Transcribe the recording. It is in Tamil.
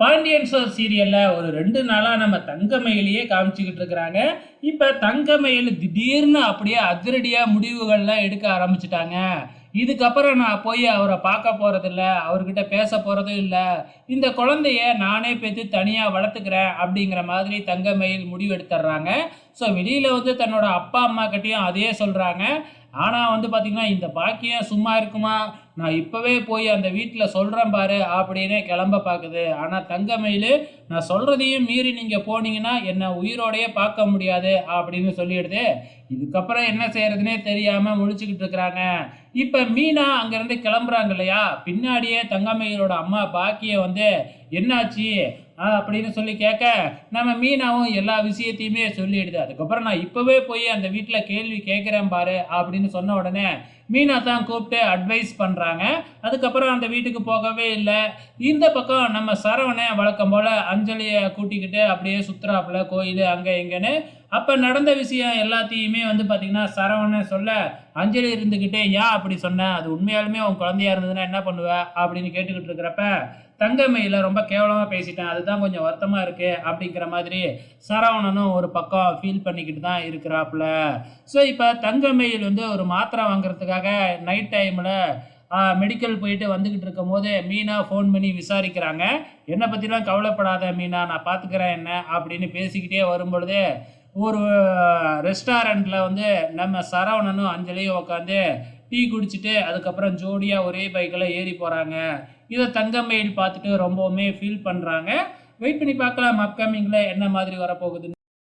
பாண்டியன் ஸ்டோர் சீரியல்ல ஒரு 2 நாளா நம்ம தங்கமயிலையே காமிச்சுக்கிட்டு இருக்கிறாங்க. இப்ப தங்கமயில் திடீர்னு அப்படியே அதிரடியா முடிவுகள்லாம் எடுக்க ஆரம்பிச்சுட்டாங்க. இதுக்கப்புறம் நான் போய் அவர பார்க்க போறதில்ல. அவர்கிட்ட பேச போறதும் இல்ல. இந்த குழந்தைய நானே பெத்து தனியா வளர்த்துக்கிறேன் அப்படிங்கிற மாதிரி தங்கமயில் முடிவு எடுத்துர்றாங்க. ஸோ வெளியில வந்து தன்னோட அப்பா, அம்மா கிட்டயும் அதே சொல்றாங்க. ஆனா வந்து பார்த்தீங்கன்னா, இந்த பாக்கியம் சும்மா இருக்குமா? நான் இப்பவே போய் அந்த வீட்ல சொல்றேன் பாரு அப்படின்னே கிளம்ப பாக்குது. ஆனா தங்கமயிலு, நான் சொல்றதையும் மீறி நீங்க போனீங்கன்னா என்ன உயிரோடயே பார்க்க முடியாது அப்படின்னு சொல்லிடுது. இதுக்கப்புறம் என்ன செய்யறதுன்னே தெரியாம முழிச்சுக்கிட்டு இருக்கிறாங்க. இப்ப மீனா அங்கிருந்து கிளம்புறாங்க இல்லையா? பின்னாடியே தங்கமயிலோட அம்மா பாக்கிய வந்து என்னாச்சு அப்படின்னு சொல்லி கேட்க, நம்ம மீனாவும் எல்லா விஷயத்தையுமே சொல்லிடுது. அதுக்கப்புறம் நான் இப்பவே போய் அந்த வீட்ல கேள்வி கேட்கிறேன் பாரு அப்படின்னு சொன்ன உடனே மீனா தான் கூப்பிட்டு அட்வைஸ் பண்றாங்க. அதுக்கப்புறம் அந்த வீட்டுக்கு போகவே இல்லை. இந்த பக்கம் நம்ம சரவணன் வழக்கம் போல அஞ்சலியை கூட்டிக்கிட்டு அப்படியே சுத்துறாப்புல கோயில் அங்க இங்கன்னு. அப்ப நடந்த விஷயம் எல்லாத்தையுமே வந்து பாத்தீங்கன்னா சரவணன் சொல்ல, அஞ்சலி இருந்துகிட்டே ஏன் அப்படி சொன்ன, அது உண்மையாலுமே உன் குழந்தையா இருந்ததுன்னா என்ன பண்ணுவ அப்படின்னு கேட்டுக்கிட்டு இருக்கிறப்ப, தங்கமயில ரொம்ப கேவலமா பேசிட்டேன், அதுதான் கொஞ்சம் வருத்தமா இருக்கு அப்படிங்கிற மாதிரி சரவணனும் ஒரு பக்கம் ஃபீல் பண்ணிக்கிட்டு தான் இருக்கிறாப்புல. ஸோ இப்போ தங்கமயில் வந்து ஒரு மாத்திரை வாங்குறதுக்காக நைட் டைமில் மெடிக்கல் போயிட்டு வந்துக்கிட்டு இருக்கும் போது மீனா ஃபோன் பண்ணி விசாரிக்கிறாங்க. என்னை பற்றிலாம் கவலைப்படாத மீனா, நான் பார்த்துக்கிறேன் என்ன அப்படின்னு பேசிக்கிட்டே வரும்பொழுது ஒரு ரெஸ்டாரண்ட்டில் வந்து நம்ம சரவணனும் அஞ்சலியும் உட்காந்து டீ குடிச்சிட்டு அதுக்கப்புறம் ஜோடியாக ஒரே பைக்கில் ஏறி போகிறாங்க. இதை தங்கமயில் பார்த்துட்டு ரொம்பவுமே ஃபீல் பண்ணுறாங்க. வெயிட் பண்ணி பார்க்கலாம் அப்கமிங்கில் என்ன மாதிரி வரப்போகுதுன்னு.